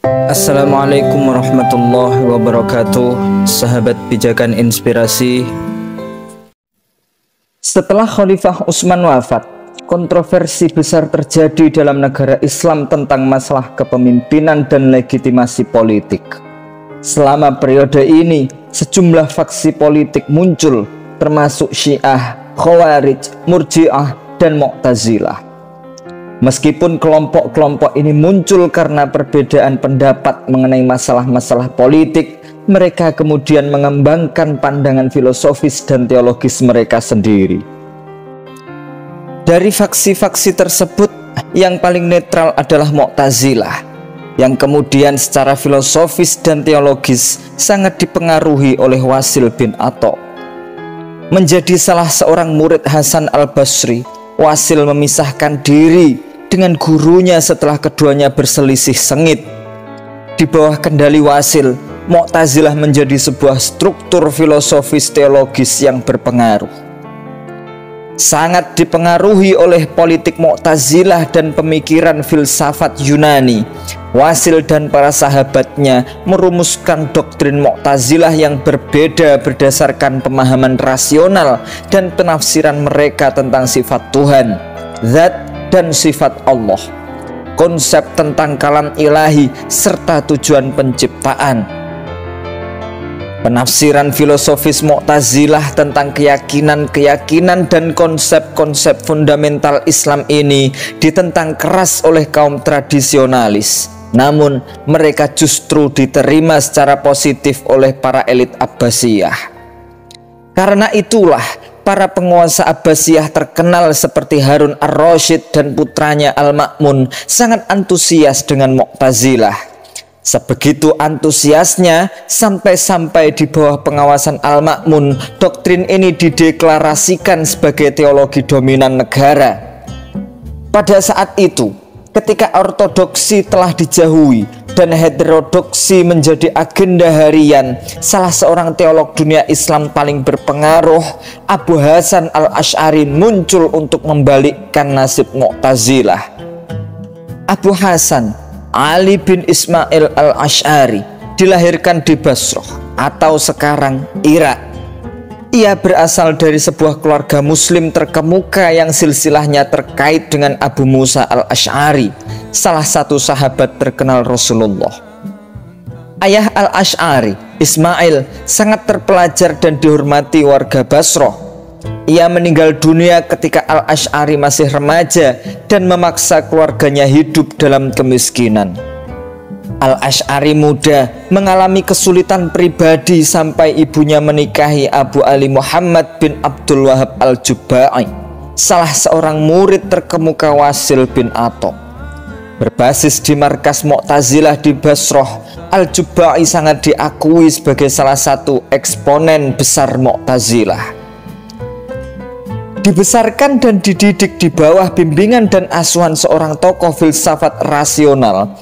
Assalamualaikum warahmatullahi wabarakatuh. Sahabat pijakan inspirasi. Setelah Khalifah Utsman wafat, kontroversi besar terjadi dalam negara Islam tentang masalah kepemimpinan dan legitimasi politik. Selama periode ini, sejumlah faksi politik muncul, termasuk Syiah, Khawarij, Murji'ah, dan Mu'tazilah. Meskipun kelompok-kelompok ini muncul karena perbedaan pendapat mengenai masalah-masalah politik, mereka kemudian mengembangkan pandangan filosofis dan teologis mereka sendiri. Dari faksi-faksi tersebut, yang paling netral adalah Mu'tazilah, yang kemudian secara filosofis dan teologis sangat dipengaruhi oleh Wasil bin Atha. Menjadi salah seorang murid Hasan al-Basri, Wasil memisahkan diri dengan gurunya setelah keduanya berselisih sengit. Di bawah kendali Wasil, Mu'tazilah menjadi sebuah struktur filosofis teologis yang berpengaruh. Sangat dipengaruhi oleh politik Mu'tazilah dan pemikiran filsafat Yunani, Wasil dan para sahabatnya merumuskan doktrin Mu'tazilah yang berbeda berdasarkan pemahaman rasional dan penafsiran mereka tentang sifat Tuhan, zat, dan sifat Allah, konsep tentang kalam ilahi, serta tujuan penciptaan. Penafsiran filosofis Mu'tazilah tentang keyakinan-keyakinan dan konsep-konsep fundamental Islam ini ditentang keras oleh kaum tradisionalis. Namun mereka justru diterima secara positif oleh para elit Abbasiyah. Karena itulah para penguasa Abbasiyah terkenal seperti Harun ar-Rasyid dan putranya Al-Ma'mun sangat antusias dengan Mu'tazilah. Sebegitu antusiasnya sampai-sampai di bawah pengawasan Al-Ma'mun, doktrin ini dideklarasikan sebagai teologi dominan negara. Pada saat itu, ketika ortodoksi telah dijauhi dan heterodoksi menjadi agenda harian, salah seorang teolog dunia Islam paling berpengaruh, Abu Hasan al-Asy'ari, muncul untuk membalikkan nasib Mu'tazilah. Abu Hasan Ali bin Ismail al-Asy'ari dilahirkan di Basrah atau sekarang Irak. Ia berasal dari sebuah keluarga muslim terkemuka yang silsilahnya terkait dengan Abu Musa al-Asy'ari, salah satu sahabat terkenal Rasulullah. Ayah al-Asy'ari, Ismail, sangat terpelajar dan dihormati warga Basrah. Ia meninggal dunia ketika al-Asy'ari masih remaja dan memaksa keluarganya hidup dalam kemiskinan. Al-Asy'ari muda mengalami kesulitan pribadi sampai ibunya menikahi Abu Ali Muhammad bin Abdul Wahab al-Jubba'i, salah seorang murid terkemuka Wasil bin Atha. Berbasis di markas Mu'tazilah di Basrah, al-Jubba'i sangat diakui sebagai salah satu eksponen besar Mu'tazilah. Dibesarkan dan dididik di bawah bimbingan dan asuhan seorang tokoh filsafat rasional,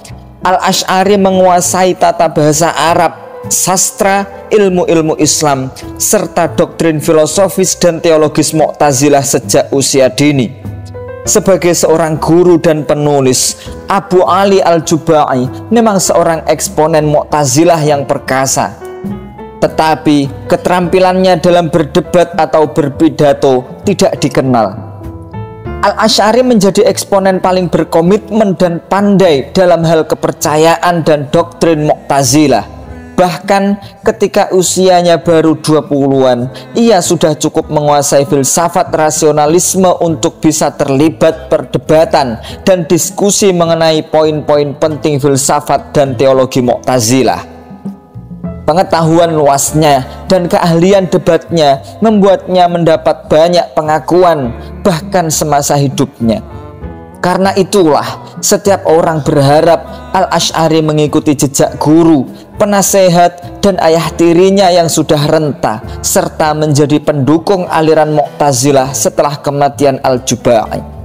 Al-Asy'ari menguasai tata bahasa Arab, sastra, ilmu-ilmu Islam, serta doktrin filosofis dan teologis Mu'tazilah sejak usia dini. Sebagai seorang guru dan penulis, Abu Ali al-Jubba'i memang seorang eksponen Mu'tazilah yang perkasa. Tetapi keterampilannya dalam berdebat atau berpidato tidak dikenal. Al-Asy'ari menjadi eksponen paling berkomitmen dan pandai dalam hal kepercayaan dan doktrin Mu'tazilah. Bahkan ketika usianya baru 20-an, ia sudah cukup menguasai filsafat rasionalisme untuk bisa terlibat perdebatan dan diskusi mengenai poin-poin penting filsafat dan teologi Mu'tazilah. Pengetahuan luasnya dan keahlian debatnya membuatnya mendapat banyak pengakuan bahkan semasa hidupnya. Karena itulah setiap orang berharap Al-Asy'ari mengikuti jejak guru, penasehat, dan ayah tirinya yang sudah renta, serta menjadi pendukung aliran Mu'tazilah setelah kematian Al-Jubba'i.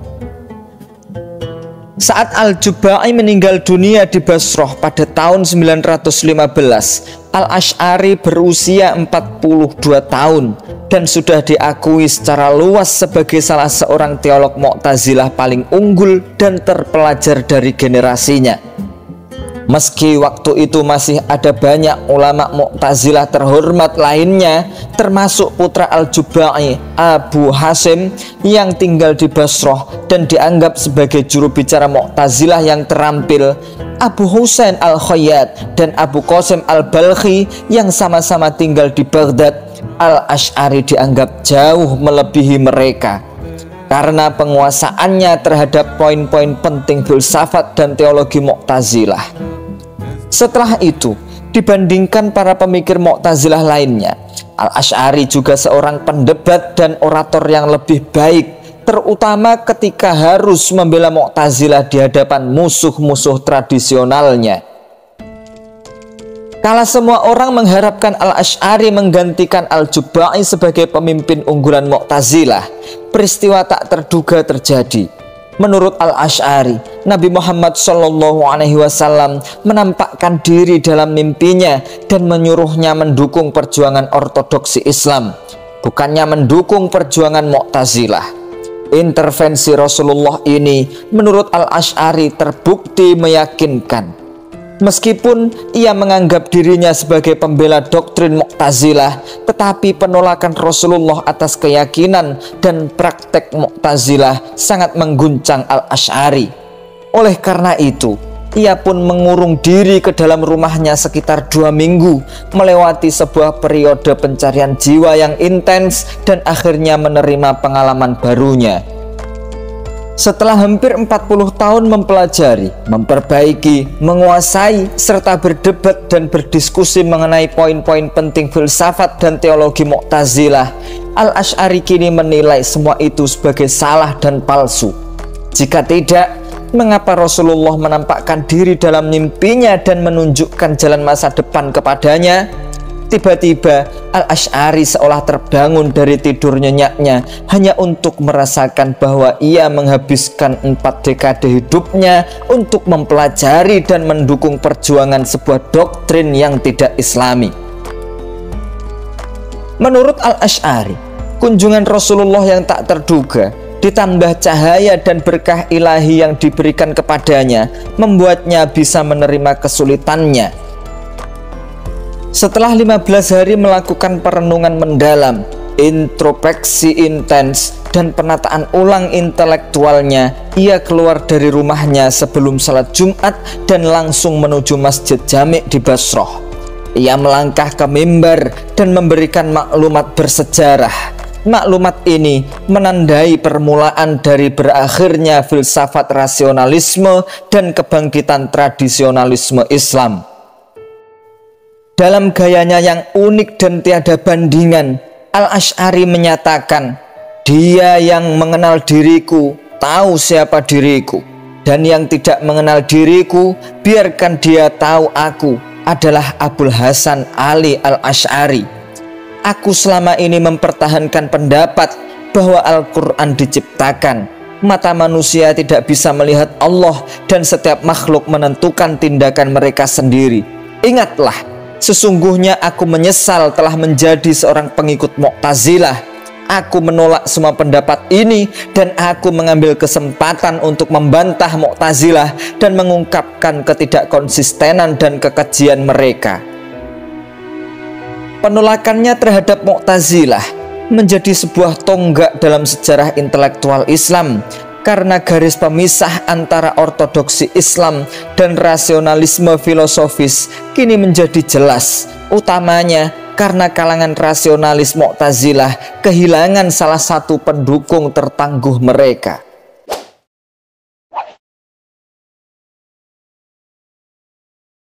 Saat Al-Jubba'i meninggal dunia di Basrah pada tahun 915, Al-Asy'ari berusia 42 tahun dan sudah diakui secara luas sebagai salah seorang teolog Mu'tazilah paling unggul dan terpelajar dari generasinya. Meski waktu itu masih ada banyak ulama Mu'tazilah terhormat lainnya, termasuk putra Al-Jubai Abu Hasim yang tinggal di Basrah dan dianggap sebagai juru bicara Mu'tazilah yang terampil, Abu Husain Al-Khayyat dan Abu Qasim Al-Balkhi yang sama-sama tinggal di Baghdad, Al-Asy'ari dianggap jauh melebihi mereka karena penguasaannya terhadap poin-poin penting filsafat dan teologi Mu'tazilah. Setelah itu, dibandingkan para pemikir Mu'tazilah lainnya, Al-Asy'ari juga seorang pendebat dan orator yang lebih baik, terutama ketika harus membela Mu'tazilah di hadapan musuh-musuh tradisionalnya. Kala semua orang mengharapkan Al-Asy'ari menggantikan Al-Jubai sebagai pemimpin unggulan Mu'tazilah, peristiwa tak terduga terjadi. Menurut Al-Asy'ari, Nabi Muhammad SAW menampakkan diri dalam mimpinya dan menyuruhnya mendukung perjuangan ortodoksi Islam, bukannya mendukung perjuangan Mu'tazilah. Intervensi Rasulullah ini menurut Al-Asy'ari terbukti meyakinkan. Meskipun ia menganggap dirinya sebagai pembela doktrin Mu'tazilah, tetapi penolakan Rasulullah atas keyakinan dan praktek Mu'tazilah sangat mengguncang Al-Asy'ari. Oleh karena itu, ia pun mengurung diri ke dalam rumahnya sekitar 2 minggu, melewati sebuah periode pencarian jiwa yang intens dan akhirnya menerima pengalaman barunya. Setelah hampir 40 tahun mempelajari, memperbaiki, menguasai, serta berdebat dan berdiskusi mengenai poin-poin penting filsafat dan teologi Mu'tazilah, Al-Asy'ari kini menilai semua itu sebagai salah dan palsu. Jika tidak, mengapa Rasulullah menampakkan diri dalam mimpinya dan menunjukkan jalan masa depan kepadanya? Tiba-tiba Al-Asy'ari seolah terbangun dari tidur nyenyaknya hanya untuk merasakan bahwa ia menghabiskan 4 dekade hidupnya untuk mempelajari dan mendukung perjuangan sebuah doktrin yang tidak Islami. Menurut Al-Asy'ari, kunjungan Rasulullah yang tak terduga ditambah cahaya dan berkah ilahi yang diberikan kepadanya membuatnya bisa menerima kesulitannya. Setelah 15 hari melakukan perenungan mendalam, introspeksi intens, dan penataan ulang intelektualnya, ia keluar dari rumahnya sebelum salat Jumat dan langsung menuju Masjid Jami' di Basrah. Ia melangkah ke mimbar dan memberikan maklumat bersejarah. Maklumat ini menandai permulaan dari berakhirnya filsafat rasionalisme dan kebangkitan tradisionalisme Islam. Dalam gayanya yang unik dan tiada bandingan, Al-Asy'ari menyatakan, "Dia yang mengenal diriku tahu siapa diriku, dan yang tidak mengenal diriku biarkan dia tahu aku adalah Abul Hasan Ali Al-Asy'ari. Aku selama ini mempertahankan pendapat bahwa Al-Quran diciptakan. Mata manusia tidak bisa melihat Allah dan setiap makhluk menentukan tindakan mereka sendiri. Ingatlah, sesungguhnya aku menyesal telah menjadi seorang pengikut Mu'tazilah. Aku menolak semua pendapat ini dan aku mengambil kesempatan untuk membantah Mu'tazilah dan mengungkapkan ketidakkonsistenan dan kekejian mereka." Penolakannya terhadap Mu'tazilah menjadi sebuah tonggak dalam sejarah intelektual Islam, karena garis pemisah antara ortodoksi Islam dan rasionalisme filosofis kini menjadi jelas, utamanya karena kalangan rasionalis Mu'tazilah kehilangan salah satu pendukung tertangguh mereka.